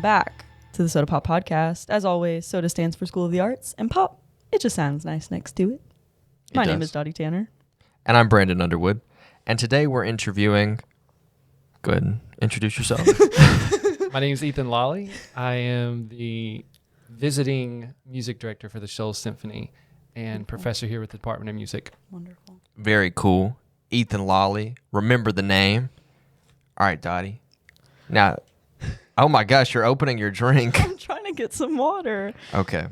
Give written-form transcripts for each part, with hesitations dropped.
Welcome back to the Soda Pop Podcast. As always, Soda stands for School of the Arts, and Pop, it just sounds nice next to it. My name is Dottie Tanner. And I'm Brandon Underwood. And today we're interviewing... Go ahead and introduce yourself. My name is Ethan Lolley. I am the visiting music director for the Shoals Symphony and professor here with the Department of Music. Wonderful. Very cool. Ethan Lolley. Remember the name. All right, Dottie. Now, oh my gosh, you're opening your drink. I'm trying to get some water. Okay.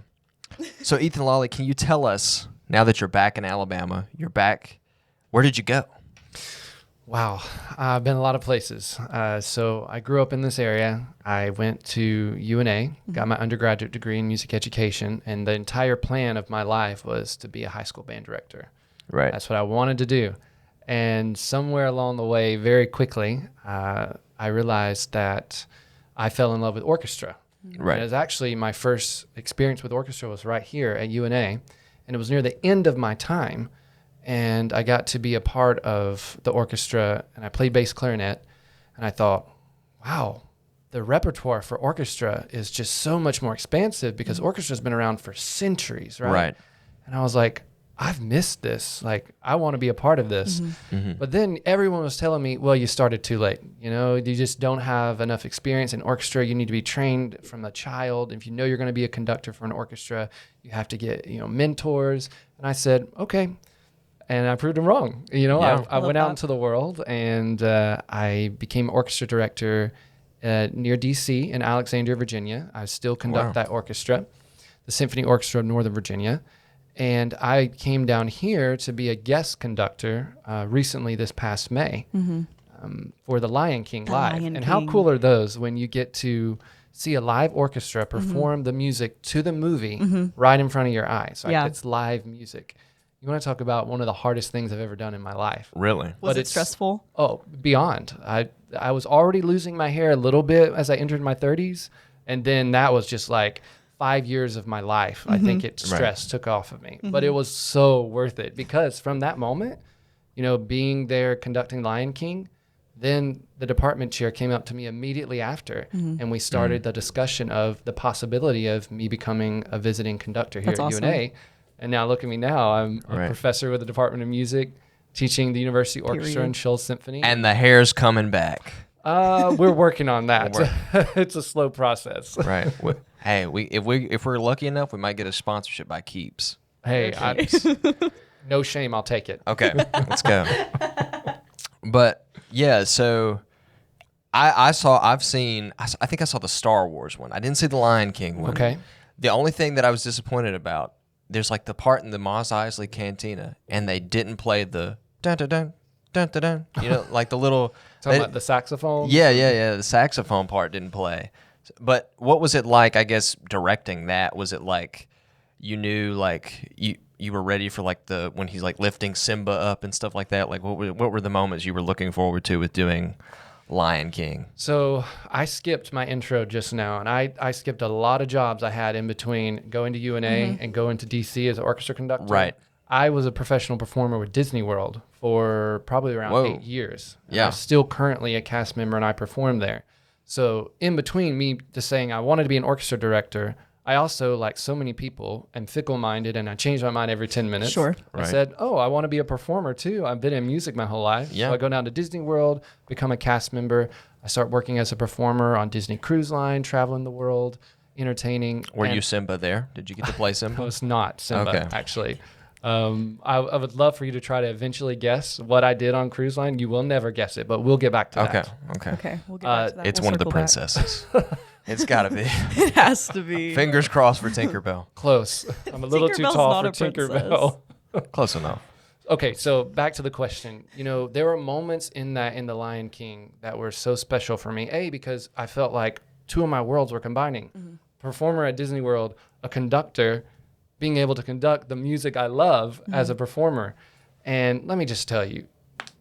So, Ethan Lolley, can you tell us, now that you're back in Alabama, you're back, where did you go? Wow. I've been a lot of places. So I grew up in this area. I went to UNA, got my undergraduate degree in music education, and the entire plan of my life was to be a high school band director. Right. That's what I wanted to do. And somewhere along the way, very quickly, I realized that I fell in love with orchestra. Right. And it was actually my first experience with orchestra was right here at UNA. And it was near the end of my time. And I got to be a part of the orchestra, and I played bass clarinet. And I thought, wow, the repertoire for orchestra is just so much more expansive because orchestra's been around for centuries, right? Right. And I was like, I've missed this. Like, I want to be a part of this. But then everyone was telling me, well, you started too late. You know, you just don't have enough experience in orchestra. You need to be trained from a child. If you know you're going to be a conductor for an orchestra, you have to get, mentors. And I said, okay. And I proved them wrong. I went out into the world and I became orchestra director near DC in Alexandria, Virginia. I still conduct that orchestra, the Symphony Orchestra of Northern Virginia. And I came down here to be a guest conductor recently this past May for the Lion King Live. And how cool are those when you get to see a live orchestra perform the music to the movie right in front of your eyes. Like it's live music. You want to talk about one of the hardest things I've ever done in my life. Really? Was it stressful? Oh, beyond. I was already losing my hair a little bit as I entered my 30s. And then that was just like 5 years of my life. I think stress took off of me. But it was so worth it because from that moment, being there conducting Lion King, then the department chair came up to me immediately after. And we started the discussion of the possibility of me becoming a visiting conductor here at UNA. And now look at me now. I'm a professor with the Department of Music, teaching the University Orchestra and Shoals Symphony. And the hair's coming back. We're working on that. It's a slow process. Right. Hey, if we're lucky enough, we might get a sponsorship by Keeps. Hey, no shame. I'll take it. Okay, let's go. But yeah, so I think I saw the Star Wars one. I didn't see the Lion King one. Okay. The only thing that I was disappointed about, there's like the part in the Mos Eisley Cantina, and they didn't play the dun dun dun dun dun dun. Like the little. Talking about the saxophone? Yeah. The saxophone part didn't play. But what was it like, I guess, directing that? Was it like you knew, like, you were ready for, like, when he's, like, lifting Simba up and stuff like that? Like, what were the moments you were looking forward to with doing Lion King? So I skipped my intro just now, and I skipped a lot of jobs I had in between going to UNA and going to DC as an orchestra conductor. Right. I was a professional performer with Disney World for probably around 8 years. Yeah. I'm still currently a cast member, and I perform there. So in between me just saying I wanted to be an orchestra director, I also, like so many people, am fickle-minded, and I change my mind every 10 minutes. Sure. I said, I want to be a performer too. I've been in music my whole life. Yeah. So I go down to Disney World, become a cast member. I start working as a performer on Disney Cruise Line, traveling the world, entertaining. Were you Simba there? Did you get to play Simba? I was not Simba, actually. I would love for you to try to eventually guess what I did on Cruise Line. You will never guess it, but we'll get back to that. Okay, we'll get back to that. It's one of the princesses. It's got to be. It has to be. Fingers crossed for Tinkerbell. Close. I'm a little too tall for Tinkerbell. Close enough. Okay, so back to the question. There were moments in The Lion King that were so special for me. Because I felt like two of my worlds were combining. Performer at Disney World, a conductor, being able to conduct the music I love as a performer. And let me just tell you,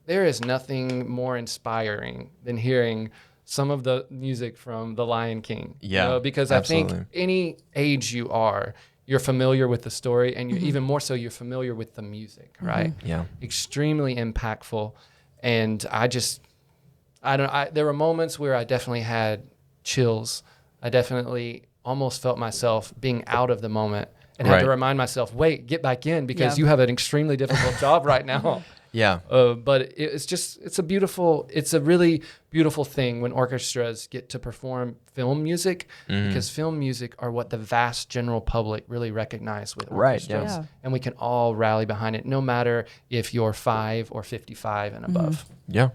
there is nothing more inspiring than hearing some of the music from The Lion King. Yeah, because absolutely. I think any age you are, you're familiar with the story, and you're even more so, you're familiar with the music, right? Yeah. Extremely impactful. And there were moments where I definitely had chills I definitely almost felt myself being out of the moment and had to remind myself, wait, get back in because you have an extremely difficult job right now. Yeah. But it's a really beautiful thing when orchestras get to perform film music because film music are what the vast general public really recognize with orchestras. Yeah. And we can all rally behind it, no matter if you're 5 or 55 and above. Yeah.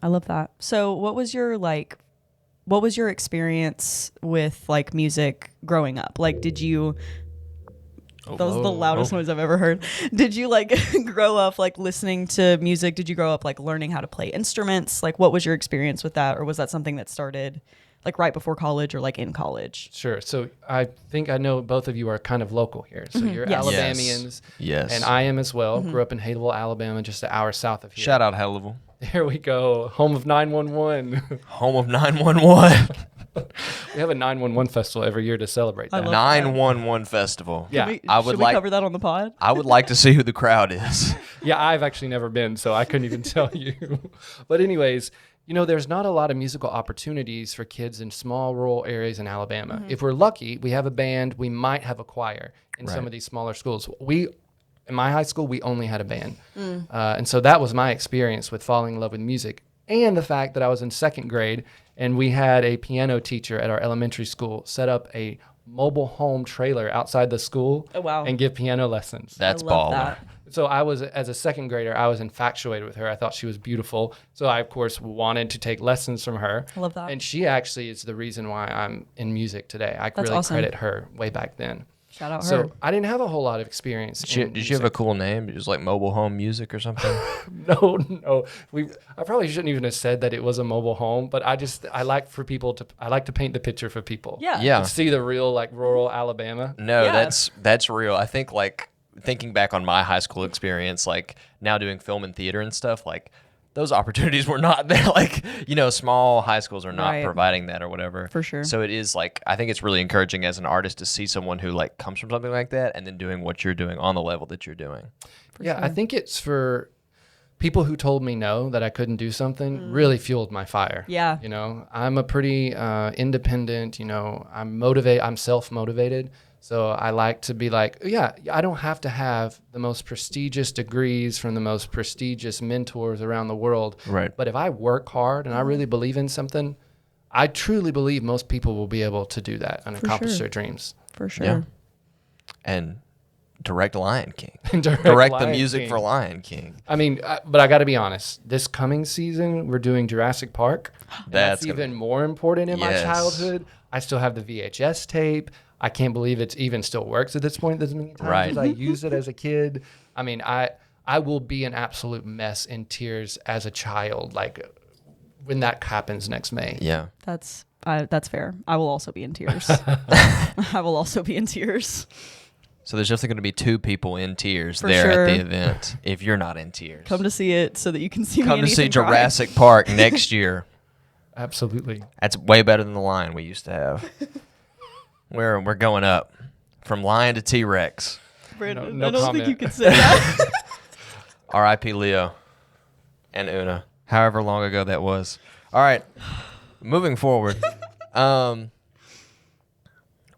I love that. So what was your experience with like music growing up? Like, did you... That was the loudest noise I've ever heard. Did you like grow up like listening to music? Did you grow up like learning how to play instruments? Like, what was your experience with that? Or was that something that started like right before college or like in college? Sure. So I think I know both of you are kind of local here. So you're Yes. Alabamians. Yes. And I am as well. Grew up in Haleville, Alabama, just an hour south of here. Shout out Haleville. There we go. Home of 911. Home of 911. We have a 911 festival every year to celebrate that. 911 festival. Yeah. Should we cover that on the pod? I would like to see who the crowd is. Yeah, I've actually never been, so I couldn't even tell you. But anyways, there's not a lot of musical opportunities for kids in small rural areas in Alabama. If we're lucky, we have a band, we might have a choir in some of these smaller schools. In my high school, we only had a band. And so that was my experience with falling in love with music. And the fact that I was in second grade and we had a piano teacher at our elementary school set up a mobile home trailer outside the school and give piano lessons. That's I love baller. that. So as a second grader, I was infatuated with her. I thought she was beautiful. So I, of course, wanted to take lessons from her. I love that. And she actually is the reason why I'm in music today. I That's really awesome. credit her way back then. Shout out her. So I didn't have a whole lot of experience. Did you have a cool name? It was like mobile home music or something? No. I probably shouldn't even have said that it was a mobile home, but I like to paint the picture for people. Yeah. To see the real like rural Alabama. No, Yeah. that's real. I think like thinking back on my high school experience, like now doing film and theater and stuff, like those opportunities were not there. Like, small high schools are not providing that or whatever. For sure. So it is like, I think it's really encouraging as an artist to see someone who like comes from something like that and then doing what you're doing on the level that you're doing. I think it's for people who told me no, that I couldn't do something, really fueled my fire. Yeah. I'm a pretty independent, I'm self-motivated. So I like to be like, I don't have to have the most prestigious degrees from the most prestigious mentors around the world. Right. But if I work hard and I really believe in something, I truly believe most people will be able to do that and accomplish their dreams. For sure. Yeah. And direct Lion King. Direct the Lion music King. for Lion King. I mean, but I got to be honest. This coming season, we're doing Jurassic Park. That's even more important in my childhood. I still have the VHS tape. I can't believe it even still works at this point as many times as I used it as a kid. I mean, I will be an absolute mess in tears as a child, like when that happens next May. Yeah. That's fair. I will also be in tears. I will also be in tears. So there's definitely going to be 2 people in tears For there sure. at the event if you're not in tears. Come to see it so that you can see me. Come and to see Ethan cry. Jurassic Park next year. Absolutely. That's way better than the Lion we used to have. We're going up from Lion to T-Rex. Brandon, No I don't comment. think you could say that. R.I.P. Leo and Una. However long ago that was. All right. Moving forward.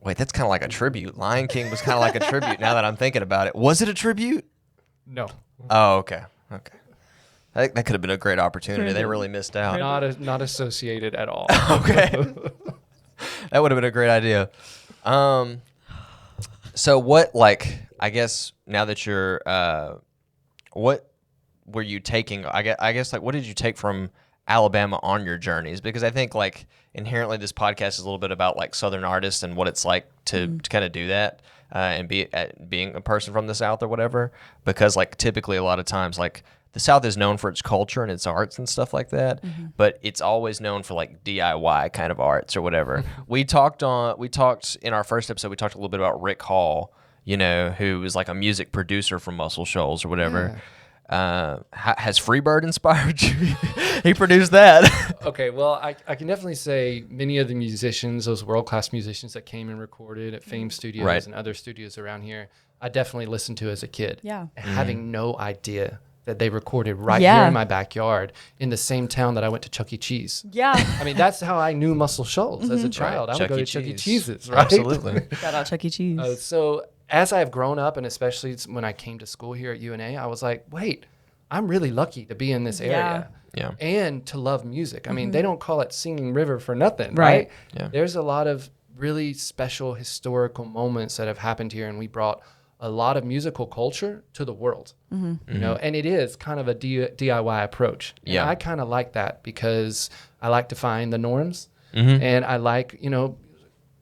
Wait, that's kind of like a tribute. Lion King was kind of like a tribute now that I'm thinking about it. Was it a tribute? No. Oh, okay. That could have been a great opportunity. They really missed out. Not associated at all. Okay. That would have been a great idea. So what, like, I guess now that you're, what were you taking? I guess, like, what did you take from Alabama on your journeys? Because I think, like, inherently this podcast is a little bit about, like, Southern artists and what it's like to kind of do that and being a person from the South or whatever. Because, like, typically a lot of times, like, the South is known for its culture and its arts and stuff like that, but it's always known for like DIY kind of arts or whatever. We talked in our first episode, we talked a little bit about Rick Hall, who was like a music producer from Muscle Shoals or whatever. Yeah. Has Freebird inspired you? He produced that. Okay, well, I can definitely say many of the musicians, those world-class musicians that came and recorded at Fame Studios and other studios around here, I definitely listened to as a kid. Yeah. Having no idea that they recorded right here in my backyard in the same town that I went to Chuck E. Cheese. Yeah. I mean, that's how I knew Muscle Shoals as a child. I would go to Chuck E. Cheese's, right? Absolutely. Shout out Chuck E. Cheese. So as I've grown up, and especially when I came to school here at UNA, I was like, wait, I'm really lucky to be in this area. Yeah. And to love music. I mean, they don't call it Singing River for nothing, right? Yeah. There's a lot of really special historical moments that have happened here, and we brought a lot of musical culture to the world, you know, and it is kind of a DIY approach. And I kind of like that because I like to find the norms, and I like, you know,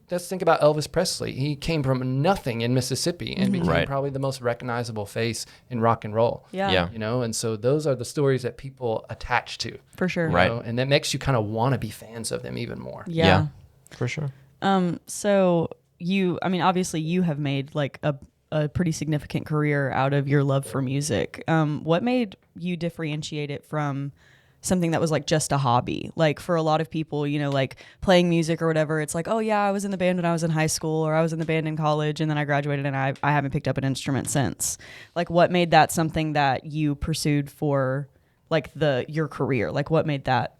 let's think about Elvis Presley. He came from nothing in Mississippi and became probably the most recognizable face in rock and roll. Yeah. You know, and so those are the stories that people attach to. For sure. You know, and that makes you kind of want to be fans of them even more. Yeah. For sure. So I mean, obviously you have made like a pretty significant career out of your love for music. What made you differentiate it from something that was like just a hobby? Like for a lot of people, you know, like playing music or whatever, it's like, oh yeah, I was in the band when I was in high school, or I was in the band in college, and then I graduated and I haven't picked up an instrument since. Like what made that something that you pursued for like your career? Like what made that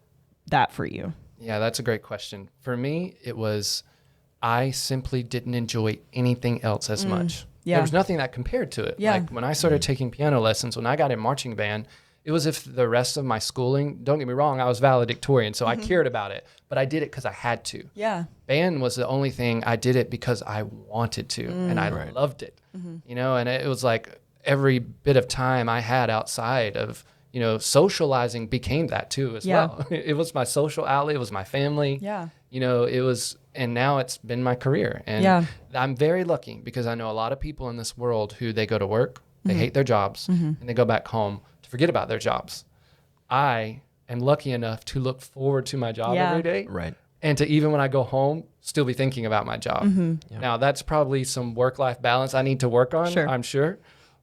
for you? Yeah, that's a great question. For me, it was I simply didn't enjoy anything else as much. Yeah. There was nothing that compared to it. Yeah. Like when I started taking piano lessons, when I got in marching band, it was if the rest of my schooling, don't get me wrong, I was valedictorian, so I cared about it, but I did it because I had to. Yeah. Band was the only thing I did it because I wanted to, and I loved it. You know, and it was like every bit of time I had outside of, you know, socializing became that too as well. It was my social outlet. It was my family. Yeah. You know, it was, and now it's been my career. And I'm very lucky because I know a lot of people in this world who they go to work, they hate their jobs, and they go back home to forget about their jobs. I am lucky enough to look forward to my job every day. Right. And to even when I go home, still be thinking about my job. Now, that's probably some work-life balance I need to work on, I'm sure.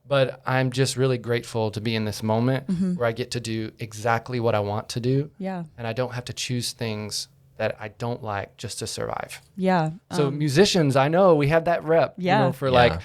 But I'm just really grateful to be in this moment where I get to do exactly what I want to do. Yeah. And I don't have to choose things that I don't like just to survive. Yeah. So musicians, I know we have that rep, you know, for like,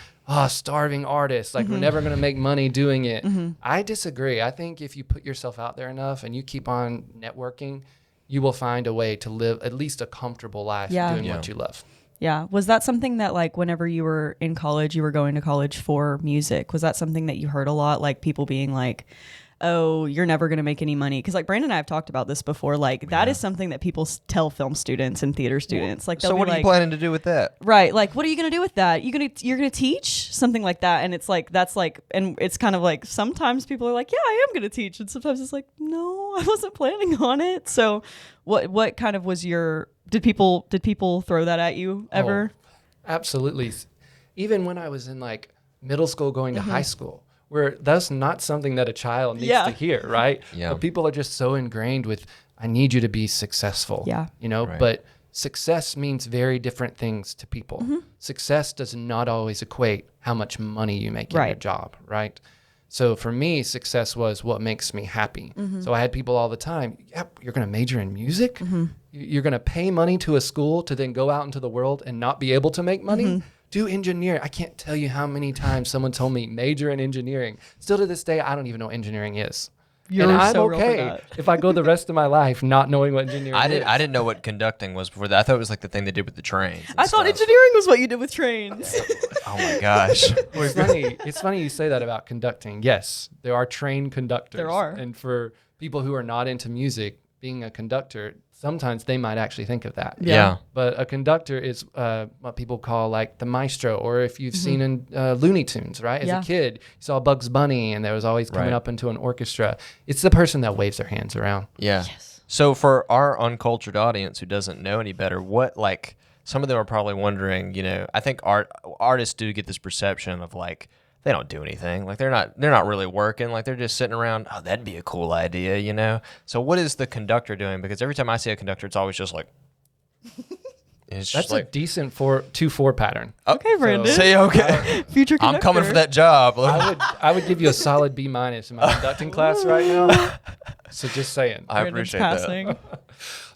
starving artists, like we're never going to make money doing it. I disagree. I think if you put yourself out there enough and you keep on networking, you will find a way to live at least a comfortable life doing what you love. Yeah. Was that something that like whenever you were in college, you were going to college for music? Was that something that you heard a lot? Like people being like, oh, you're never going to make any money. Because like Brandon and I have talked about this before. Like that is something that people tell film students and theater students. Like, so what are you planning to do with that? Right. Like, what are you going to do with that? You're going to teach something like that. And it's like, that's like, and it's kind of like, sometimes people are like, yeah, I am going to teach. And sometimes it's like, no, I wasn't planning on it. So what kind of was did people throw that at you ever? Oh, absolutely. Even when I was in like middle school going to high school, where that's not something that a child needs to hear, right? But people are just so ingrained with, I need you to be successful. Yeah. You know, but success means very different things to people. Success does not always equate how much money you make in your job, right? So for me, success was what makes me happy. So I had people all the time, you're going to major in music? You're going to pay money to a school to then go out into the world and not be able to make money? Do engineering. I can't tell you how many times someone told me major in engineering. Still to this day, I don't even know what engineering is. And I'm okay if I go the rest of my life not knowing what engineering is. I didn't know what conducting was before that. I thought it was like the thing they did with the trains. I thought engineering was what you did with trains. Oh my gosh. It's funny you say that about conducting. Yes, there are trained conductors. There are. And for people who are not into music, being a conductor, sometimes they might actually think of that. Yeah. But a conductor is what people call like the maestro, or if you've seen in Looney Tunes, right? As a kid, you saw Bugs Bunny and there was always coming up into an orchestra. It's the person that waves their hands around. Yeah. Yes. So for our uncultured audience who doesn't know any better, what like some of them are probably wondering, you know, I think artists do get this perception of like, they don't do anything. Like they're not really working. Like they're just sitting around. Oh, that'd be a cool idea, you know? So what is the conductor doing? Because every time I see a conductor, it's always just like, That's like a decent 2/4 pattern. Okay, Brandon. Say okay. Future conductor. I'm coming for that job. I would give you a solid B- in my conducting class right now. So just saying. I appreciate that.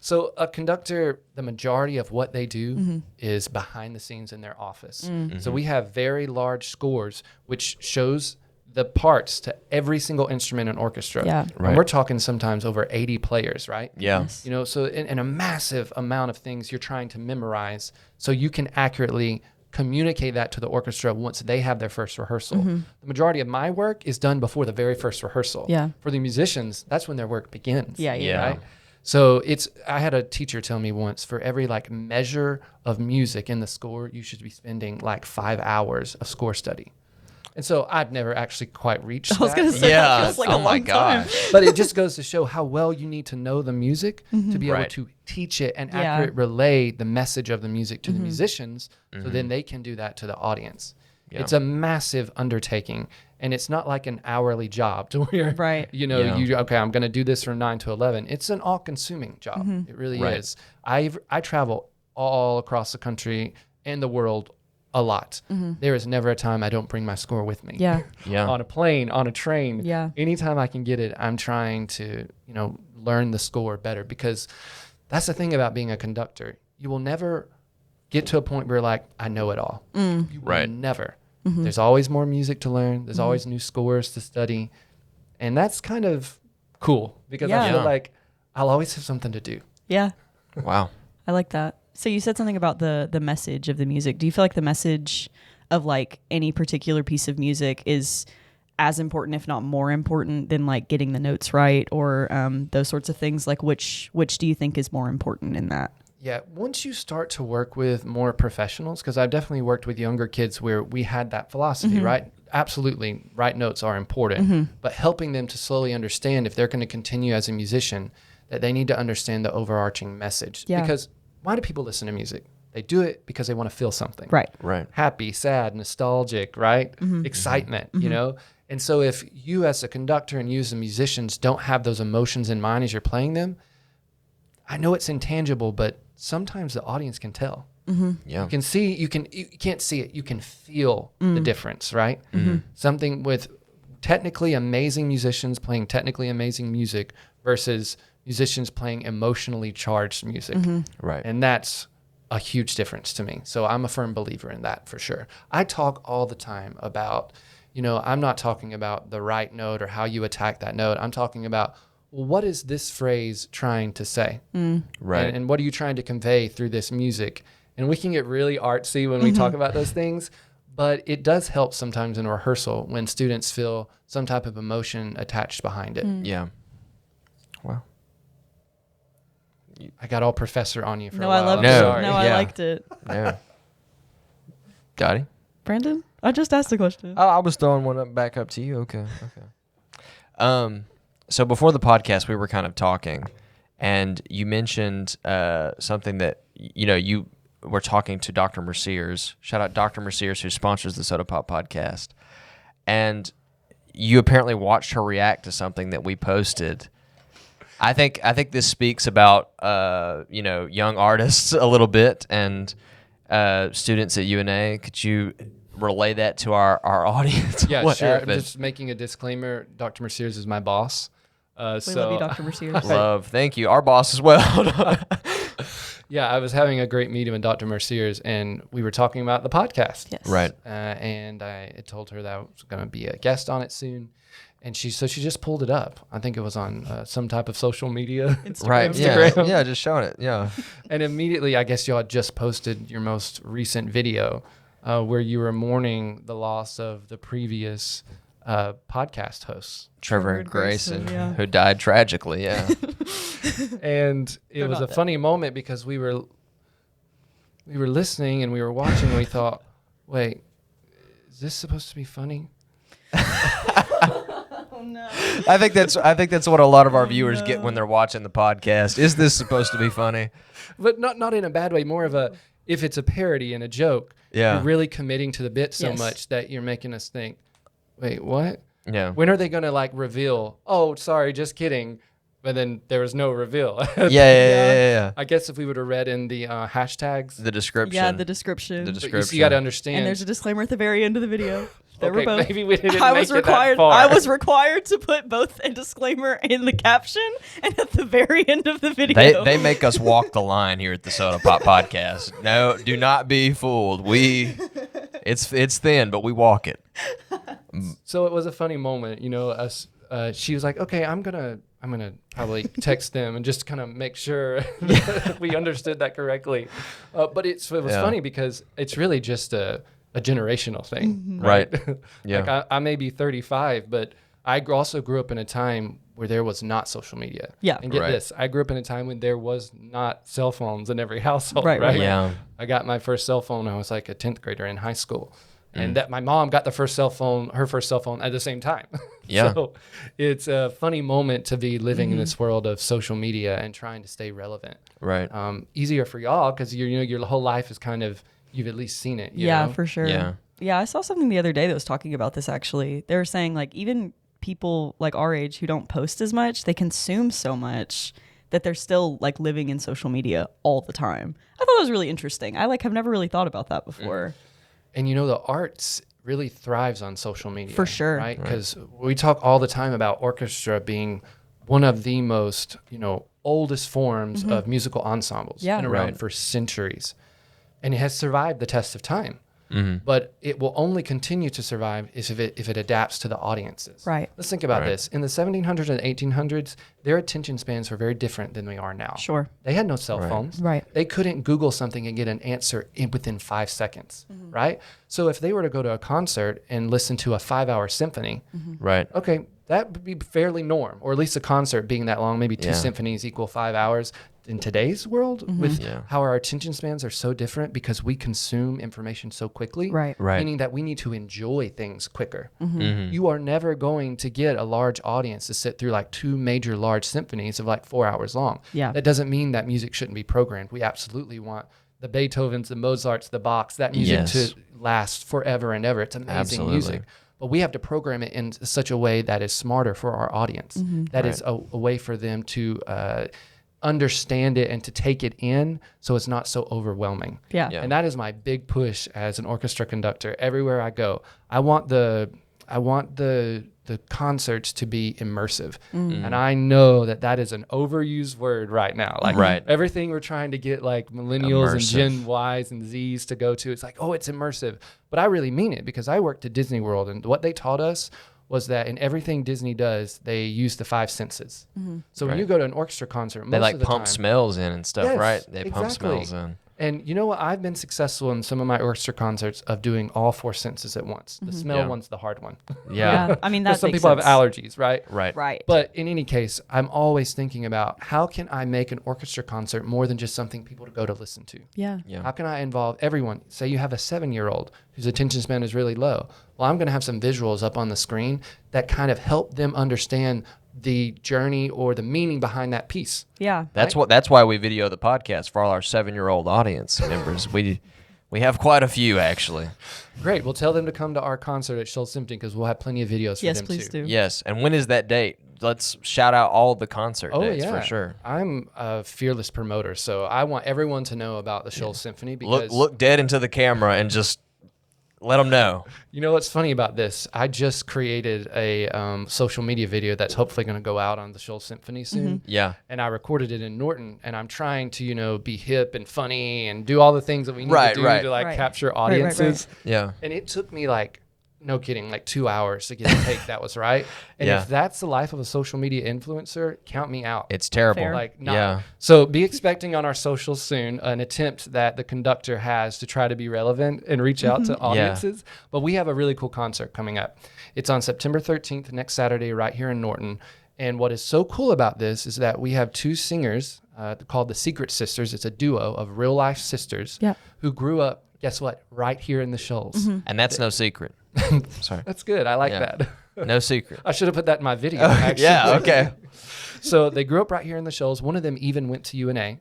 So a conductor, the majority of what they do is behind the scenes in their office. So we have very large scores, which shows the parts to every single instrument in orchestra. Yeah. Right. And we're talking sometimes over 80 players, right? Yeah. Yes. You know, so in a massive amount of things you're trying to memorize so you can accurately communicate that to the orchestra once they have their first rehearsal. The majority of my work is done before the very first rehearsal. Yeah. For the musicians, that's when their work begins. Yeah. Yeah. Right? So I had a teacher tell me once, for every like measure of music in the score, you should be spending like 5 hours of score study. And so I've never actually quite reached that. I was going to say, Yeah. that feels like Oh a my long time. gosh. But it just goes to show how well you need to know the music to be able Right. to teach it and Yeah. accurately relay the message of the music to the musicians, so then they can do that to the audience. Yeah. It's a massive undertaking, and it's not like an hourly job to where, Right. you know, Yeah. okay, I'm going to do this from 9 to 11. It's an all-consuming job. It really Right. is. I travel all across the country and the world a lot. There is never a time I don't bring my score with me. Yeah. Yeah. On a plane, on a train. Yeah. Anytime I can get it, I'm trying to, you know, learn the score better, because that's the thing about being a conductor. You will never get to a point where like, I know it all. You will Right. never. There's always more music to learn. There's always new scores to study. And that's kind of cool, because I Yeah. feel like I'll always have something to do. Yeah. Wow. I like that. So you said something about the message of the music. Do you feel like the message of like any particular piece of music is as important, if not more important, than like getting the notes right or those sorts of things? Like which do you think is more important in that? Yeah, once you start to work with more professionals, because I've definitely worked with younger kids where we had that philosophy, right? Absolutely, right notes are important, but helping them to slowly understand, if they're going to continue as a musician, that they need to understand the overarching message. Yeah. Because why do people listen to music? They do it because they want to feel something. Right. Right. Happy, sad, nostalgic, right? Excitement, you know? And so if you as a conductor and you as the musicians don't have those emotions in mind as you're playing them, I know it's intangible, but sometimes the audience can tell. Yeah. You can see, you can't see it, you can feel the difference, right? Something with technically amazing musicians playing technically amazing music versus musicians playing emotionally charged music. Right. And that's a huge difference to me. So I'm a firm believer in that for sure. I talk all the time about, you know, I'm not talking about the right note or how you attack that note. I'm talking about, well, what is this phrase trying to say? Right. And what are you trying to convey through this music? And we can get really artsy when we talk about those things, but it does help sometimes in a rehearsal when students feel some type of emotion attached behind it. Yeah. Wow. I got all professor on you for No, a while. I loved I'm No, it. sorry. No, I yeah. liked it. Yeah. Dottie? Brandon, I just asked a question. Oh, I was throwing one back up to you. Okay. So before the podcast, we were kind of talking, and you mentioned something that, you know, you were talking to Dr. Merciers. Shout out Dr. Merciers, who sponsors the Soda Pop podcast. And you apparently watched her react to something that we posted. I think this speaks about, you know, young artists a little bit and students at UNA. Could you relay that to our audience? Yeah, What sure. happened? I'm just making a disclaimer. Dr. Merciers is my boss. We love you, Dr. Merciers. Love, thank you. Our boss as well. Yeah, I was having a great meeting with Dr. Merciers, and we were talking about the podcast. Yes. Right. And I had told her that I was going to be a guest on it soon. And she just pulled it up. I think it was on some type of social media. Right. Instagram. Yeah, just showing it. Yeah. And immediately, I guess y'all had just posted your most recent video where you were mourning the loss of the previous podcast hosts. Trevor Trevor and Grayson, yeah. who died tragically. Yeah. And it was not a dead. funny moment because we were listening and we were watching and we thought, wait, is this supposed to be funny? Oh no. I think that's what a lot of our viewers get when they're watching the podcast. Is this supposed to be funny? But not in a bad way, more of a, if it's a parody and a joke, Yeah. you're really committing to the bit so Yes. much that you're making us think, wait, what? Yeah. When are they going to like reveal, oh, sorry, just kidding. But then there was no reveal. Yeah. I guess if we would have read in the hashtags, The description. Yeah, the description. The but description. you got to understand. And there's a disclaimer at the very end of the video. They were okay, both. maybe we didn't I make was it that required. far. I was required to put both a disclaimer in the caption and at the very end of the video. They make us walk the line here at the Soda Pop Podcast. No, do not be fooled. It's thin, but we walk it. So it was a funny moment, you know, she was like, okay, I'm gonna probably text them and just kind of make sure we understood that correctly. But it was funny because it's really just a generational thing, right? Yeah. Like I may be 35, but I also grew up in a time where there was not social media. Yeah. And get Right. this, I grew up in a time when there was not cell phones in every household, right? Yeah. I got my first cell phone when I was like a 10th grader in high school. And that my mom got her first cell phone at the same time. Yeah. So it's a funny moment to be living in this world of social media and trying to stay relevant. Right. Easier for y'all because your whole life is kind of, you've at least seen it. You know? For sure. Yeah. Yeah, I saw something the other day that was talking about this actually. They were saying like even people like our age who don't post as much, they consume so much that they're still like living in social media all the time. I thought that was really interesting. I like have never really thought about that before. And you know, the arts really thrives on social media. For sure. Right? Because we talk all the time about orchestra being one of the most, you know, oldest forms of musical ensembles. Yeah. Been around Right. for centuries. And it has survived the test of time. But it will only continue to survive if it adapts to the audiences. Right. Let's think about Right. this. In the 1700s and 1800s, their attention spans were very different than they are now. Sure. They had no cell phones. Right. They couldn't Google something and get an answer within 5 seconds, right? So if they were to go to a concert and listen to a 5-hour symphony, Right. okay, that would be fairly norm, or at least a concert being that long, maybe two Yeah. symphonies equal 5 hours. In today's world, with Yeah. how our attention spans are so different because we consume information so quickly, Right. Right. meaning that we need to enjoy things quicker. Mm-hmm. You are never going to get a large audience to sit through like 2 major large symphonies of like 4 hours long. Yeah. That doesn't mean that music shouldn't be programmed. We absolutely want the Beethovens, the Mozarts, the Bachs, that music Yes. to last forever and ever. It's amazing Absolutely. music. But we have to program it in such a way that is smarter for our audience. That is a way for them to understand it and to take it in so it's not so overwhelming. Yeah. Yeah. And that is my big push as an orchestra conductor. Everywhere I go, I want the concerts to be immersive. And I know that is an overused word right now. Like Right. everything we're trying to get like millennials and Immersive. Gen Ys and Zs to go to, it's like, oh, it's immersive. But I really mean it because I worked at Disney World, and what they taught us was that in everything Disney does, they use the 5 senses. So when Right. you go to an orchestra concert, most They like of the pump time, smells in and stuff, Yes, right? They pump exactly. smells in. and you know what? I've been successful in some of my orchestra concerts of doing all 4 senses at once. The smell Yeah. one's the hard one. Yeah. I mean, 'Cause that some makes people sense. have allergies, right? Right. Right. But in any case, I'm always thinking about how can I make an orchestra concert more than just something people to go to listen to? Yeah. Yeah. How can I involve everyone? Say you have a 7-year-old whose attention span is really low. Well, I'm going to have some visuals up on the screen that kind of help them understand the journey or the meaning behind that piece. Yeah. That's why we video the podcast for all our 7-year-old audience members. We have quite a few actually. Great. We'll tell them to come to our concert at Schultz Simpson because we'll have plenty of videos for Yes, them please too. do. Yes. And when is that date? Let's shout out all the concert Oh, dates yeah. for sure. I'm a fearless promoter, so I want everyone to know about the Schultz Symphony because Look dead into the camera and just let them know. you know what's funny about this? I just created a social media video that's hopefully going to go out on the Schultz Symphony soon. Yeah. And I recorded it in Norton, and I'm trying to, be hip and funny and do all the things that we need Right, to do right. to like Right. capture Right, right, audiences. Yeah. And it took me like, no kidding, like 2 hours to get the take that was right. And Yeah. if that's the life of a social media influencer, count me out. It's terrible. Fair. Like, not. Yeah. So be expecting on our socials soon an attempt that the conductor has to try to be relevant and reach out to audiences. But we have a really cool concert coming up. It's on September 13th, next Saturday, right here in Norton. And what is so cool about this is that we have 2 singers called the Secret Sisters. It's a duo of real life sisters Yeah. who grew up, guess what, right here in the Shoals. And that's no secret. Sorry. That's good. I like Yeah. that. No secret. I should have put that in my video, actually. Yeah, okay. So they grew up right here in the Shoals. One of them even went to UNA,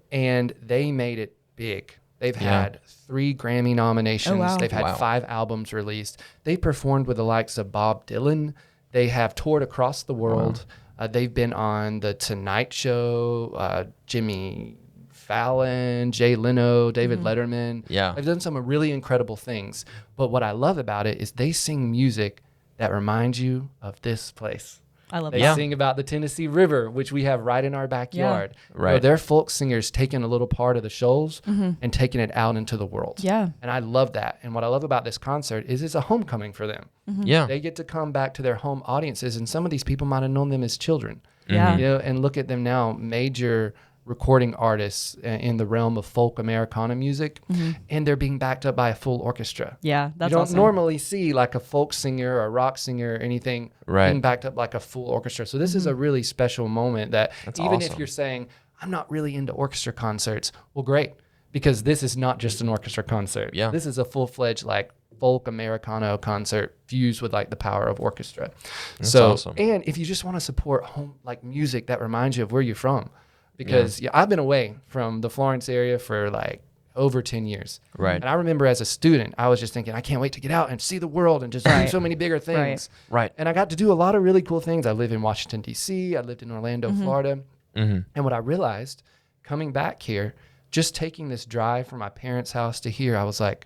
and they made it big. They've Yeah. had 3 Grammy nominations. Oh, wow. They've had Wow. 5 albums released. They performed with the likes of Bob Dylan. They have toured across the world. They've been on The Tonight Show, Jimmy Fallon, Jay Leno, David Letterman. Yeah. They've done some really incredible things. But what I love about it is they sing music that reminds you of this place. I love They that. sing about the Tennessee River, which we have right in our backyard. Right. You know, they're folk singers taking a little part of the shoals and taking it out into the world. Yeah. And I love that. And what I love about this concert is it's a homecoming for them. Yeah. They get to come back to their home audiences, and some of these people might have known them as children. Yeah. You know, and look at them now, major recording artists in the realm of folk Americana music, and they're being backed up by a full orchestra. Yeah, that's you don't awesome. normally see like a folk singer or a rock singer or anything being backed up like a full orchestra. So this is a really special moment that That's even awesome. if you're saying, I'm not really into orchestra concerts, well, great, because this is not just an orchestra concert. Yeah. This is a full-fledged like folk Americana concert fused with like the power of orchestra. That's so awesome. And if you just want to support home like music that reminds you of where you're from, because I've been away from the Florence area for like over 10 years. Right. And I remember as a student, I was just thinking, I can't wait to get out and see the world and just do so many bigger things. Right. And I got to do a lot of really cool things. I lived in Washington, D.C. I lived in Orlando, Florida. And what I realized coming back here, just taking this drive from my parents' house to here, I was like,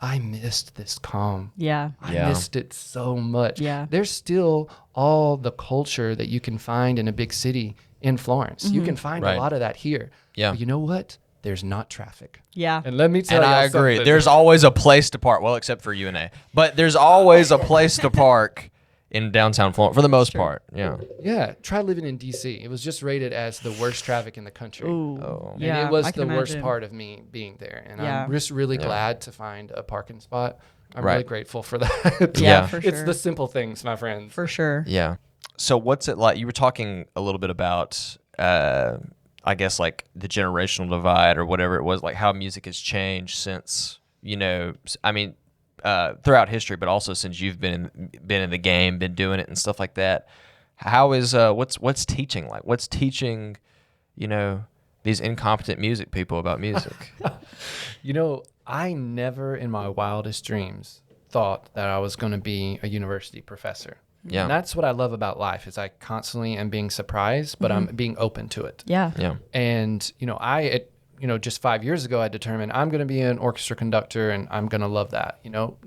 I missed this calm. Yeah. I Yeah. missed it so much. Yeah. There's still all the culture that you can find in a big city in Florence. You can find Right. a lot of that here. Yeah. But you know what? There's not traffic. Yeah. And let me tell And you, I agree. There's always a place to park. Well, except for UNA, but there's always a place to park in downtown Florence for the most part. Yeah. try living in D.C. It was just rated as the worst traffic in the country. Ooh. Oh. And Yeah. it was I the can worst imagine. part of me being there. And Yeah. I'm just really glad to find a parking spot. I'm Right. really grateful for that. Yeah, Yeah. for It's sure. the simple things, my friends. For sure. Yeah. So what's it like? You were talking a little bit about, I guess, like the generational divide or whatever it was, like how music has changed since, I mean, throughout history, but also since you've been in the game, been doing it and stuff like that. How is what's teaching like? What's teaching, these incompetent music people about music? I never in my wildest dreams thought that I was going to be a university professor. Yeah. And that's what I love about life is I constantly am being surprised, but I'm being open to it. Yeah. Yeah. And, just 5 years ago, I determined I'm going to be an orchestra conductor and I'm going to love that,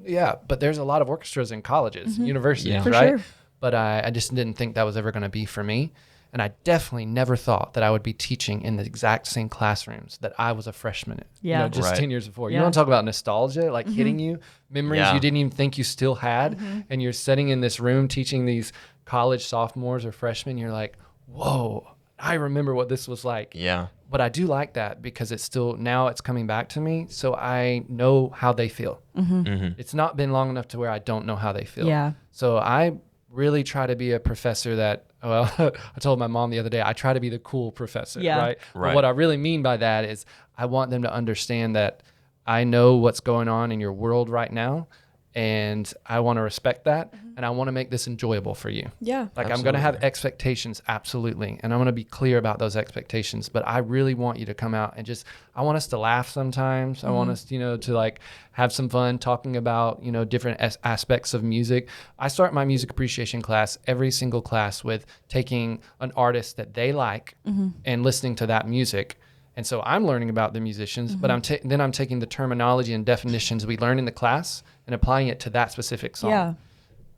Yeah, but there's a lot of orchestras in colleges, universities, Yeah. For right? sure. But I just didn't think that was ever going to be for me. And I definitely never thought that I would be teaching in the exact same classrooms that I was a freshman in, Yeah. just Right. 10 years before. You Yeah. want to talk about nostalgia, like hitting you, memories Yeah. you didn't even think you still had. And you're sitting in this room teaching these college sophomores or freshmen. You're like, whoa, I remember what this was like. Yeah. But I do like that because now it's coming back to me. So I know how they feel. It's not been long enough to where I don't know how they feel. Yeah. So I really try to be a professor that, I told my mom the other day, I try to be the cool professor, Yeah. right? Right. But what I really mean by that is I want them to understand that I know what's going on in your world right now, and I want to respect that, and I want to make this enjoyable for you. Yeah. Like I'm going to have Absolutely. expectations, absolutely. And I'm going to be clear about those expectations, but I really want you to come out and I want us to laugh sometimes. I want us, to like have some fun talking about, different aspects of music. I start my music appreciation class, every single class, with taking an artist that they like and listening to that music. And so I'm learning about the musicians, but then I'm taking the terminology and definitions we learn in the class and applying it to that specific song. Yeah.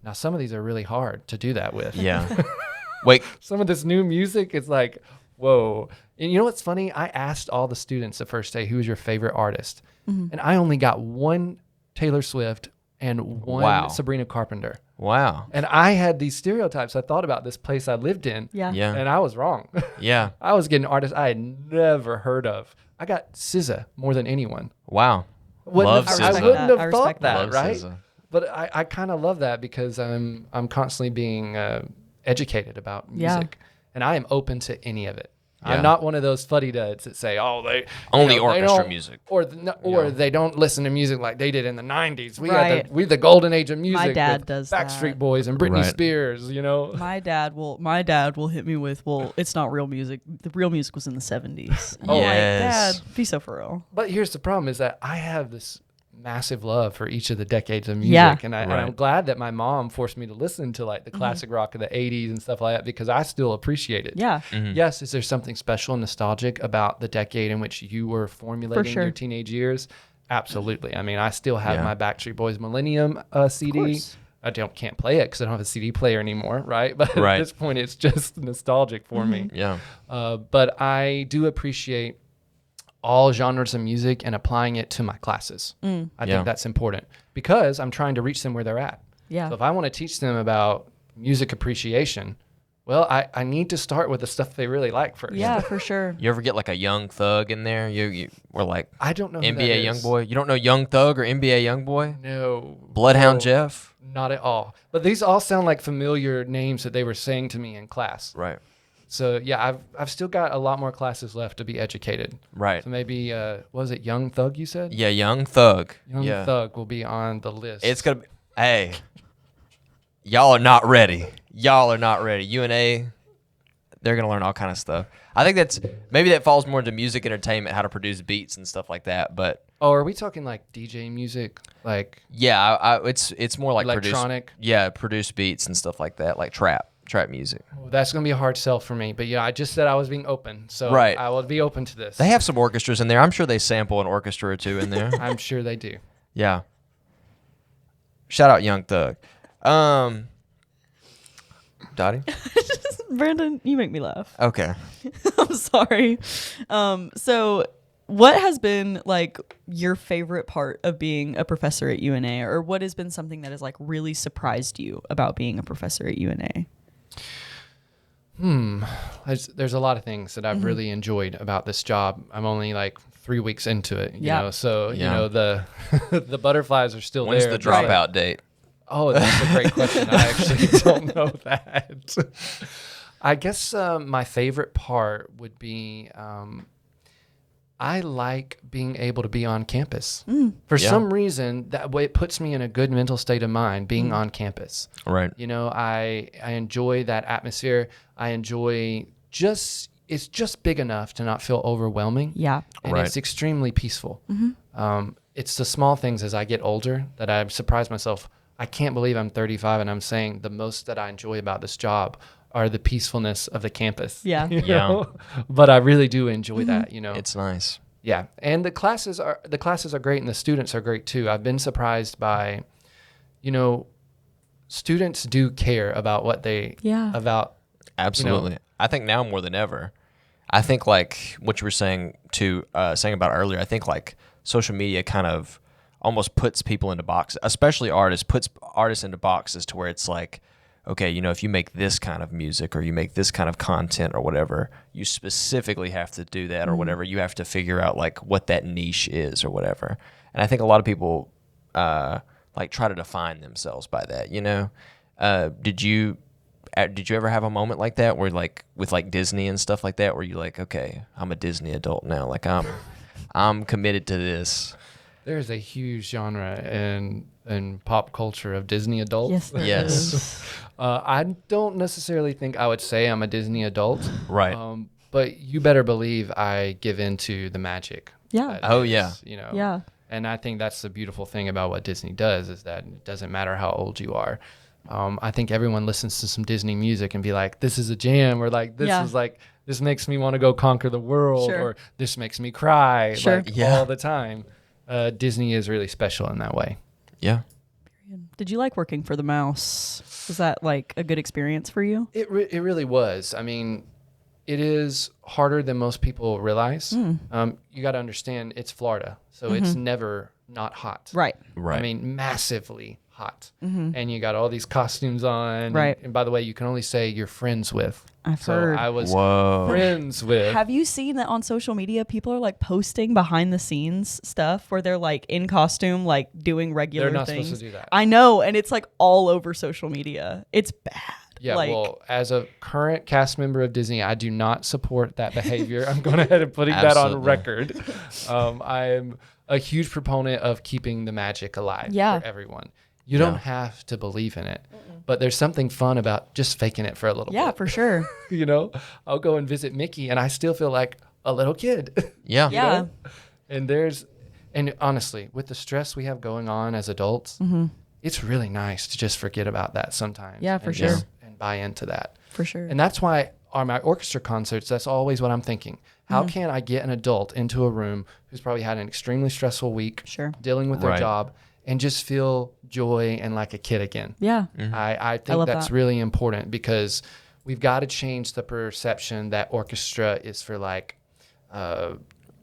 Now, some of these are really hard to do that with. Yeah. Wait. Some of this new music is like, whoa. And you know what's funny? I asked all the students the first day, who's your favorite artist? And I only got one Taylor Swift and one Wow. Sabrina Carpenter. Wow. And I had these stereotypes. I thought about this place I lived in. Yeah. Yeah. And I was wrong. Yeah. I was getting artists I had never heard of. I got SZA more than anyone. Wow. Wouldn't Love have- SZA. I wouldn't have I thought respect that, Love right? SZA. But I kind of love that because I'm constantly being educated about Yeah. music, and I am open to any of it. Yeah. I'm not one of those fuddy-duds that say, "Oh, they Only they orchestra don't- music. or they don't listen to music like they did in the '90s." We had Right. the golden age of music. dad with does Backstreet that. Boys and Britney Right. Spears. My dad will hit me with, well, it's not real music. The real music was in the 70s. And I'm Yes. like, Dad, be so for real. But here's the problem: is that I have this massive love for each of the decades of music, Yeah. and Right. I'm glad that my mom forced me to listen to like the classic rock of the '80s and stuff like that because I still appreciate it. Yeah. Yes, is there something special and nostalgic about the decade in which you were formulating sure. your teenage years? Absolutely. I mean, I still have Yeah. my Backstreet Boys Millennium CD. course. can't play it because I don't have a CD player anymore, right? But Right. at this point, it's just nostalgic for me. Yeah. But I do appreciate all genres of music and applying it to my classes. I Yeah. think that's important because I'm trying to reach them where they're at. Yeah. So if I want to teach them about music appreciation, well, I need to start with the stuff they really like first. Yeah, for sure. You ever get like a Young Thug in there? You were like I don't know who that NBA is. Young Boy. You don't know Young Thug or NBA Young Boy? No. Bloodhound No, Jeff? Not at all. But these all sound like familiar names that they were saying to me in class. Right. So yeah, I've still got a lot more classes left to be educated. Right. So maybe was it Young Thug you said? Yeah, Young Thug. Young yeah. Thug will be on the list. It's gonna be. Hey, y'all are not ready. Y'all are not ready. UNA, they're gonna learn all kind of stuff. I think maybe that falls more into music entertainment, how to produce beats and stuff like that. But Oh, are we talking like DJ music, like yeah, it's more like electronic? produce beats and stuff like that, like trap music. Oh, that's gonna be a hard sell for me. But yeah, I just said I was being open, so Right. I will be open to this. They have some orchestras in there. I'm sure they sample an orchestra or two in there. I'm sure they do. Yeah. Shout out Young Thug. Dottie? Brandon, you make me laugh. Okay. I'm sorry. So what has been like your favorite part of being a professor at UNA, or what has been something that has like really surprised you about being a professor at UNA? There's a lot of things that I've really enjoyed about this job. I'm only like 3 weeks into it, you Yeah. know, so Yeah. you know the the butterflies are still When's there. the dropout date? Oh, that's a great question. I actually don't know that. I guess my favorite part would be I like being able to be on campus. For Yeah. some reason, that way it puts me in a good mental state of mind being on campus. Right. You know, I enjoy that atmosphere. I enjoy it's just big enough to not feel overwhelming. Yeah. And Right. it's extremely peaceful. It's the small things as I get older that I surprise myself. I can't believe I'm 35 and I'm saying the most that I enjoy about this job are the peacefulness of the campus. Yeah. you Yeah. know? But I really do enjoy that, you know. It's nice. Yeah, and the classes are great, and the students are great too. I've been surprised by, you know, students do care about what they about. Absolutely. I think now more than ever. I think like what you were saying about earlier, I think like social media kind of almost puts people into boxes, especially puts artists into boxes to where it's like, okay, you know, if you make this kind of music or you make this kind of content or whatever, you specifically have to do that or whatever. You have to figure out like what that niche is or whatever. And I think a lot of people like try to define themselves by that, you know? Did you ever have a moment like that where like with like Disney and stuff like that where you like, okay, I'm a Disney adult now. Like I'm committed to this. There's a huge genre in pop culture of Disney adults. Yes. There Yes. is. I don't necessarily think I would say I'm a Disney adult. Right. But you better believe I give into the magic. Yeah. that Oh, is, yeah. You know. Yeah. And I think that's the beautiful thing about what Disney does is that it doesn't matter how old you are. I think everyone listens to some Disney music and be like, this is a jam, or like, this is like, this makes me want to go conquer the world, Sure. or this makes me cry Sure. like Yeah. all the time. Disney is really special in that way. Yeah. Did you like working for the mouse? Was that like a good experience for you? It really was. I mean, it is harder than most people realize. You got to understand it's Florida, so it's never not hot. Right. Right. I mean, massively hot. And you got all these costumes on. Right. And by the way, you can only say you're friends with. I've So heard. I was Whoa. friends with. Have you seen that on social media? People are like posting behind the scenes stuff where they're like in costume, like doing regular They're not things. supposed to do that. I know, and it's like all over social media. It's bad. Yeah, like, well, as a current cast member of Disney, I do not support that behavior. I'm going ahead and putting that on Absolutely. record. I am a huge proponent of keeping the magic alive Yeah. for everyone. You don't have to believe in it, but there's something fun about just faking it for a little yeah, bit. for sure. You know, I'll go and visit Mickey and I still feel like a little kid. Yeah. Yeah. And honestly, with the stress we have going on as adults, it's really nice to just forget about that sometimes. Yeah, for and sure. And buy into that. For sure. And that's why on my orchestra concerts, that's always what I'm thinking. How can I get an adult into a room who's probably had an extremely stressful week, Sure. dealing with their Right. job, and just feel joy and like a kid again. Yeah. I think love that's that. really important because we've got to change the perception that orchestra is for like,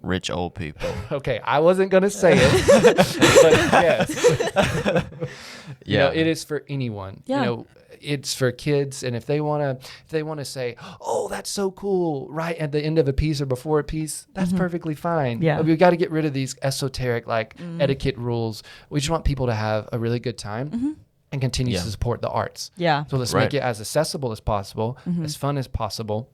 Rich old people. okay, I wasn't going to say it, but yes. You know, it is for anyone. Yeah. You know, it's for kids, and if they want to say, "Oh, that's so cool," right at the end of a piece or before a piece, that's perfectly fine. Yeah. But we've got to get rid of these esoteric like etiquette rules. We just want people to have a really good time and continue to support the arts. Yeah. So let's make it as accessible as possible, as fun as possible.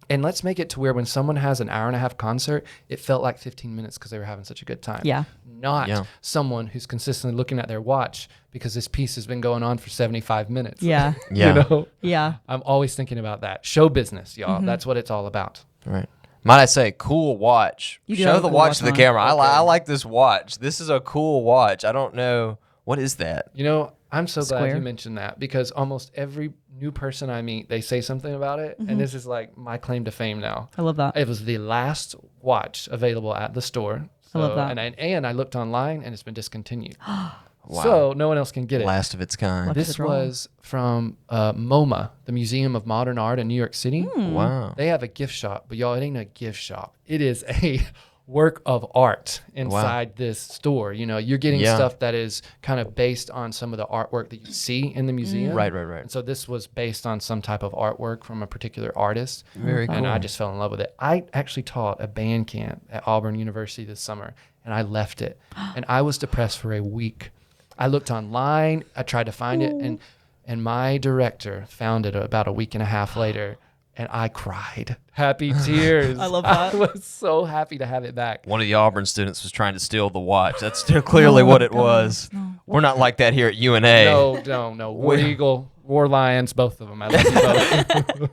And let's make it to where when someone has an hour and a half concert, it felt like 15 minutes because they were having such a good time. Yeah. Not someone who's consistently looking at their watch because this piece has been going on for 75 minutes. Yeah. Yeah. You know? Yeah. I'm always thinking about that. Show business, y'all. That's what it's all about. Right. Might I say, cool watch. You do Show have a the cool watch watch to the on. camera. I like this watch. This is a cool watch. I don't know. What is that? You know, I'm so glad Square. you mentioned that because almost every new person I meet, they say something about it. And this is like my claim to fame now. I love that. It was the last watch available at the store. I love that. And I looked online and it's been discontinued. Wow. So no one else can get it. Last of its kind. Lucky This the draw. was from MoMA, the Museum of Modern Art in New York City. Wow. They have a gift shop, but y'all, it ain't a gift shop. It is a work of art inside this store. You know, you're getting stuff that is kind of based on some of the artwork that you see in the museum. Right. And so this was based on some type of artwork from a particular artist. Very And cool. I just fell in love with it. I actually taught a band camp at Auburn University this summer, and I left it. And I was depressed for a week. I looked online. I tried to find it, and my director found it about a week and a half later, and I cried. Happy tears. I love that. I was so happy to have it back. One of the Auburn students was trying to steal the watch. That's clearly what it was. No. We're not like that here at UNA. No. War Eagle, War Lions, both of them. I love you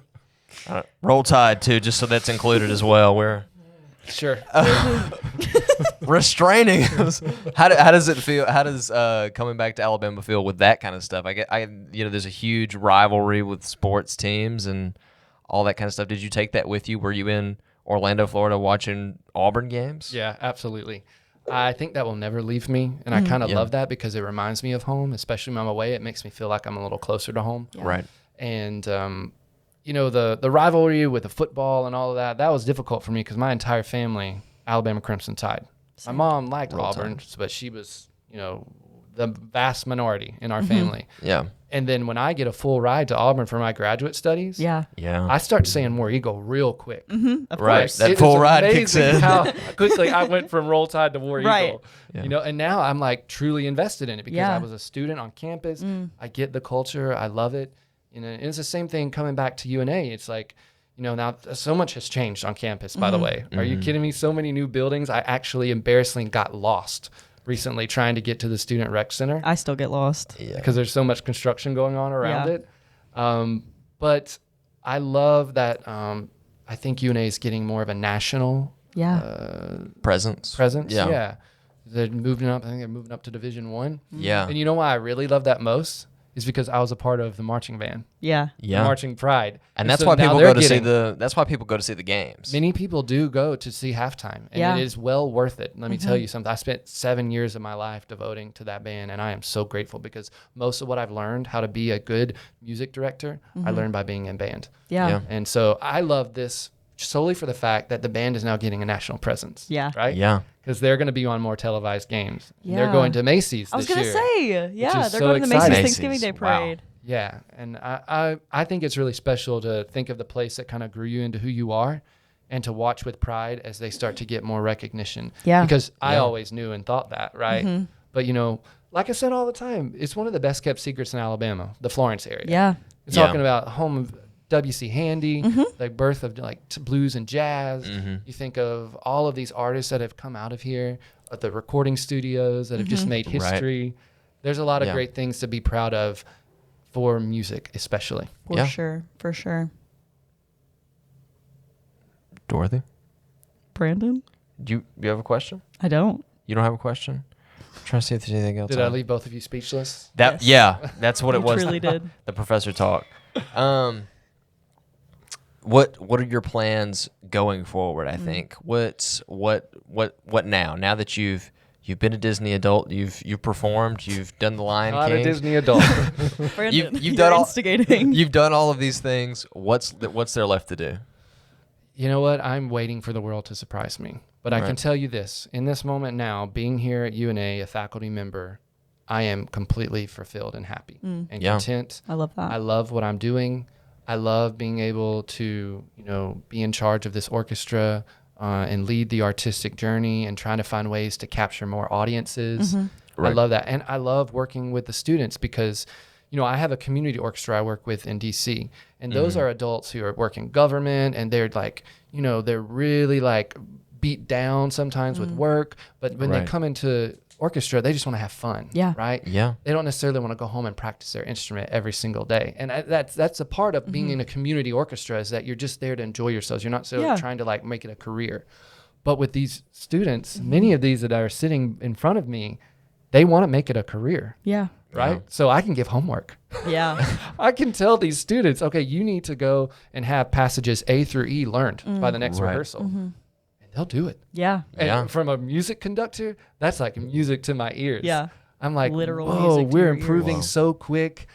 both. Roll Tide too, just so that's included as well. We're Sure. restraining us. How does it feel? How does coming back to Alabama feel with that kind of stuff? There's a huge rivalry with sports teams and all that kind of stuff. Did you take that with you? Were you in Orlando, Florida, watching Auburn games? Yeah, absolutely. I think that will never leave me, and I kind of love that because it reminds me of home, especially when I'm away. It makes me feel like I'm a little closer to home. Yeah. Right. And the rivalry with the football and all of that was difficult for me because my entire family, Alabama Crimson Tide. My mom liked Roll Auburn, but she was, the vast minority in our family. Yeah. And then when I get a full ride to Auburn for my graduate studies, Yeah. Yeah. I start saying War Eagle real quick. Of Right. course. That It full is ride kicks amazing in. how quickly I went from Roll Tide to War Right. Eagle. Yeah. And now I'm like truly invested in it because Yeah. I was a student on campus. I get the culture. I love it. And it's the same thing coming back to UNA. It's like, now so much has changed on campus, by the way. Are you kidding me? So many new buildings. I actually embarrassingly got lost recently trying to get to the Student Rec Center I still get lost. Yeah. because there's so much construction going on around Yeah. it. But I love that I think UNA is getting more of a national Yeah. Presence. presence. Yeah. Yeah. They're moving up. I think they're moving up to Division One. Yeah. And you know why I really love that most is because I was a part of the marching band, Yeah. the Yeah. marching pride. And that's so why now people they're go to see getting- that's why people go to see the games. Many people do go to see halftime, and Yeah. it is well worth it. Let me tell you something. I spent 7 years of my life devoting to that band, and I am so grateful because most of what I've learned how to be a good music director, I learned by being in band. Yeah. Yeah. And so I love this solely for the fact that the band is now getting a national presence. Yeah. Right? Yeah. Because they're going to be on more televised games. And Yeah. They're going to Macy's I was this gonna year. say, yeah, is they're so going to the Macy's exciting. Thanksgiving Day Macy's, wow. parade. Yeah, and I think it's really special to think of the place that kind of grew you into who you are and to watch with pride as they start to get more recognition. Yeah. Because I Yeah. always knew and thought that, right? But, like I said all the time, it's one of the best kept secrets in Alabama, the Florence area. Yeah. It's Yeah. talking about home of W.C. Handy, the birth of blues and jazz. You think of all of these artists that have come out of here, the recording studios that have just made history. There's a lot of Yeah. great things to be proud of for music, especially. For Yeah. sure. For sure. Dorothy, Brandon? do you have a question? I don't. You don't have a question? I'm trying to see if there's anything else. Did I leave both of you speechless? That? Yes. Yeah, that's what it You was. truly did. The professor talk. What are your plans going forward? I think what now? Now that you've You've been a Disney adult. You've performed. You've done the Lion Not King. a Disney adult. Brandon, You've you're done all- instigating. You've done all of these things. What's there left to do? You know what? I'm waiting for the world to surprise me. But I can Right. tell you this. In this moment now, being here at UNA, a faculty member, I am completely fulfilled and happy and Yeah. content. I love that. I love what I'm doing. I love being able to, be in charge of this orchestra and lead the artistic journey and trying to find ways to capture more audiences. I Right. love that. And I love working with the students because, I have a community orchestra I work with in DC, and those are adults who are working government, and they're like, they're really like beat down sometimes with work, but when they Right. come into orchestra, they just want to have fun. Yeah. Right. Yeah. They don't necessarily want to go home and practice their instrument every single day. And that's a part of being in a community orchestra, is that you're just there to enjoy yourselves. You're not trying to like make it a career. But with these students, many of these that are sitting in front of me, they want to make it a career. Yeah. Right. Yeah. So I can give homework. Yeah. I can tell these students, okay, you need to go and have passages A through E learned by the next Right. rehearsal. And they'll do it. Yeah. And Yeah. from a music conductor, that's like music to my ears. Yeah. I'm like, Literal whoa, music to we're your improving ears. so quick.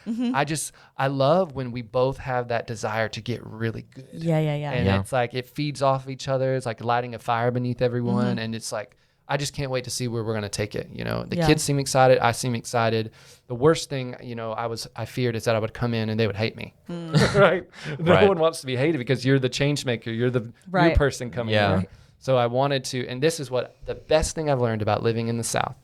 I love when we both have that desire to get really good. Yeah. Yeah. Yeah. And Yeah. it's like, it feeds off each other. It's like lighting a fire beneath everyone. And it's like, I just can't wait to see where we're going to take it. The Yeah. kids seem excited. I seem excited. The worst thing, I feared is that I would come in and they would hate me. Right? No Right. one wants to be hated because you're the change maker. You're the new Right. person coming Yeah. in. So I wanted to, and this is what the best thing I've learned about living in the South,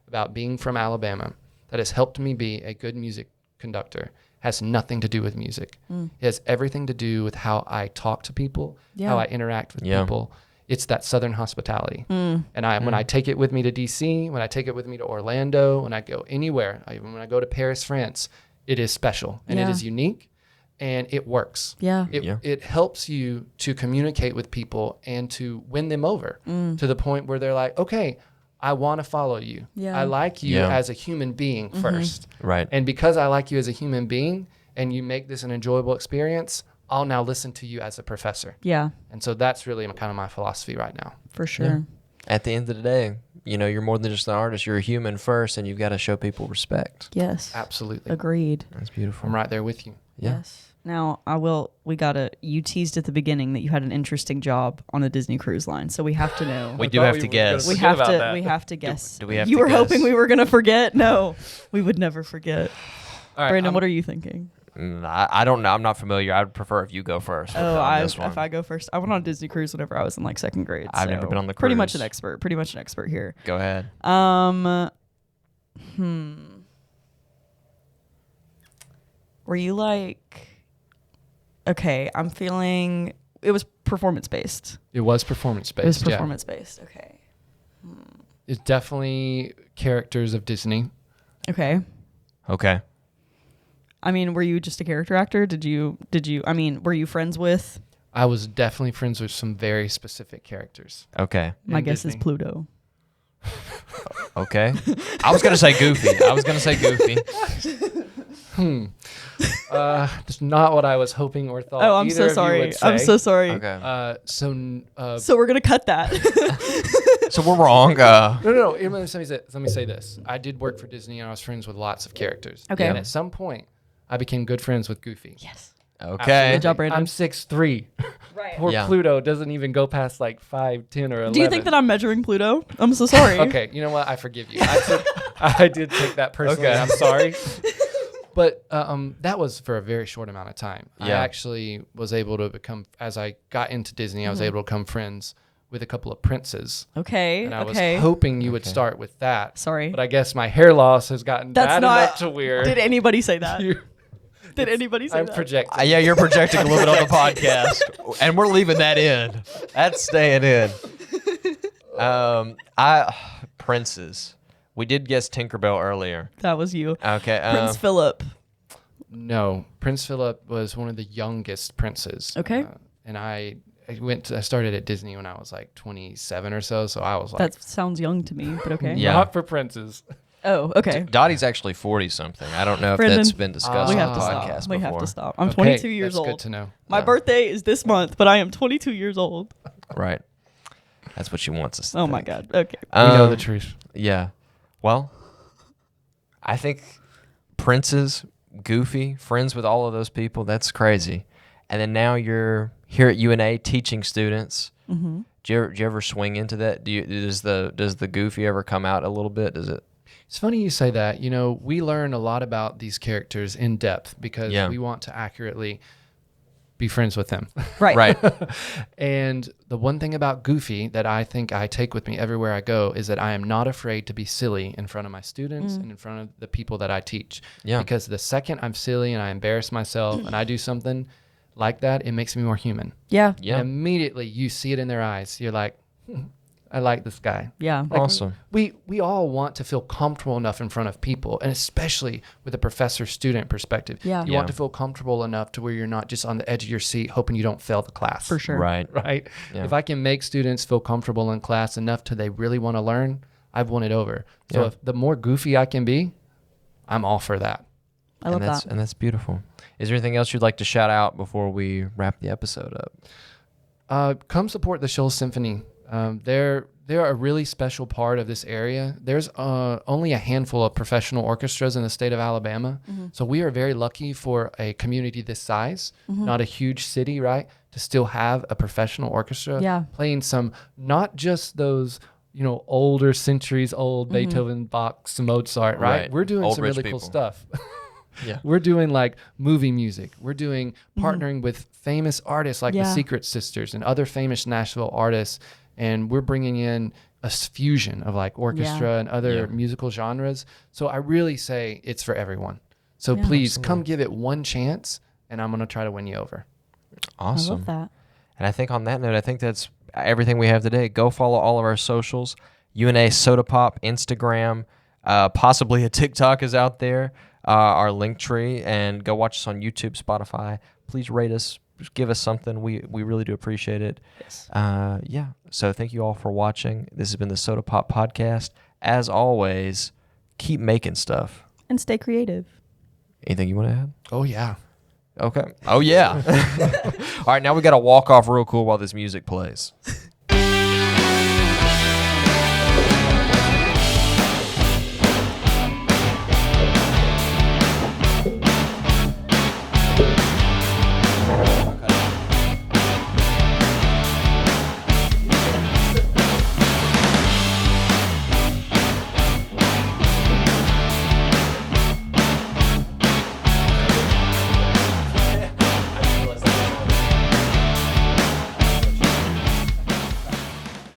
about being from Alabama, that has helped me be a good music conductor, has nothing to do with music. It has everything to do with how I talk to people, Yeah. how I interact with Yeah. people. It's that Southern hospitality. And when I take it with me to DC, when I take it with me to Orlando, when I go anywhere, when I go to Paris, France, it is special and it Yeah. is unique and it works. Yeah. It helps you to communicate with people and to win them over to the point where they're like, okay, I want to follow you. Yeah. I like you Yeah. as a human being first. Right. And because I like you as a human being and you make this an enjoyable experience, I'll now listen to you as a professor. Yeah. And so that's really kind of my philosophy right now. For sure. At the end of the day, you're more than just an artist. You're a human first, and you've got to show people respect. Yes. Absolutely. Agreed. That's beautiful. I'm right there with you. Yeah. Yes. Now you teased at the beginning that you had an interesting job on a Disney cruise line. So we have to know. We do have to guess. we forget have about to that. we have to guess. do we have you to were guess? hoping we were gonna forget? No. We would never forget. All right, Brandon, what are you thinking? I don't know. I'm not familiar. I'd prefer if you go first. Oh, on this one. if I go first, I went on a Disney cruise whenever I was in like second grade. I've so never been on the Pretty much an cruise. expert. Pretty much an expert here. Go ahead. Were you like? Okay, I'm feeling it was performance based. It was performance based. It was performance based. Okay. It's definitely characters of Disney. Okay. Okay. I mean, were you just a character actor? Did you? I mean, were you friends with? I was definitely friends with some very specific characters. Okay. My in guess is Disney. Pluto. Okay. I was gonna say Goofy. It's not what I was hoping or thought. Oh, I'm either so of you sorry. would I'm say. so sorry. Okay. So we're gonna cut that. So we're wrong. No. Let me say this. I did work for Disney, and I was friends with lots of characters. Okay. And at some point, I became good friends with Goofy. Yes. Okay. Good job, Brandon. I'm 6'3". Right. Poor Yeah. Pluto doesn't even go past like 5, 10, or 11. Do you think that I'm measuring Pluto? I'm so sorry. Okay, you know what? I forgive you. I did take that personally. Okay. I'm sorry. But that was for a very short amount of time. I Yeah. actually was able to become, as I got into Disney, I was able to become friends with a couple of princes. Okay. And I was okay. hoping you would start with that. Sorry. But I guess my hair loss has gotten That's bad not. enough to where Did anybody say that? you- Did anybody say I'm that? projecting. Yeah, you're projecting a little bit on the podcast, and we're leaving that in. That's staying in. Princes. We did guess Tinkerbell earlier. That was you. Okay. Prince Philip. No, Prince Philip was one of the youngest princes. Okay. And I started at Disney when I was like 27 or so. So I was like, That sounds young to me, but okay. Yeah. not for princes. Oh, okay. Dottie's actually 40 something. I don't know if Brandon, that's been discussed We on have the to podcast stop. We have before. to stop. I'm Okay, 22 years that's old. good to know. My Yeah. birthday is this month, but I am 22 years old. Right. That's what she wants us to Oh think. my God. Okay. We know the truth. Yeah. Well, I think Prince's Goofy, friends with all of those people. That's crazy. And then now you're here at UNA teaching students. Mm-hmm. Do you ever swing into that? Does the Goofy ever come out a little bit? Does it? It's funny you say that. You know, we learn a lot about these characters in depth because Yeah. we want to accurately be friends with them. Right. Right. And the one thing about Goofy that I think I take with me everywhere I go is that I am not afraid to be silly in front of my students and in front of the people that I teach. Yeah. Because the second I'm silly and I embarrass myself and I do something like that, it makes me more human. Yeah. Yeah. And immediately you see it in their eyes. You're like, I like this guy. Yeah. Like, Awesome. We all want to feel comfortable enough in front of people, and especially with a professor-student perspective. Yeah. You want to feel comfortable enough to where you're not just on the edge of your seat hoping you don't fail the class. For sure. Right. Right? Yeah. If I can make students feel comfortable in class enough to they really want to learn, I've won it over. So Yeah. if the more goofy I can be, I'm all for that. I love that. And that's beautiful. Is there anything else you'd like to shout out before we wrap the episode up? Come support the Shoals Symphony. They're a really special part of this area. There's only a handful of professional orchestras in the state of Alabama. So we are very lucky for a community this size, not a huge city, right? To still have a professional orchestra Yeah. playing some, not just those, older centuries old Beethoven, Bach, Mozart, right? Right. We're doing Old some rich really cool people. stuff. Yeah. We're doing like movie music. We're doing partnering with famous artists like the Yeah. Secret Sisters and other famous Nashville artists. And we're bringing in a fusion of like orchestra and other musical genres. So I really say it's for everyone. So Yeah. please come give it one chance, and I'm going to try to win you over. Awesome. I love that. And I think on that note, I think that's everything we have today. Go follow all of our socials. UNA Soda Pop, Instagram, possibly a TikTok is out there, our link tree, and go watch us on YouTube, Spotify. Please rate us. Just give us something. We really do appreciate it. Yes. Yeah. So thank you all for watching. This has been the Soda Pop Podcast. As always, keep making stuff. And stay creative. Anything you want to add? Oh, yeah. Okay. Oh, yeah. All right. Now we got to walk off real cool while this music plays.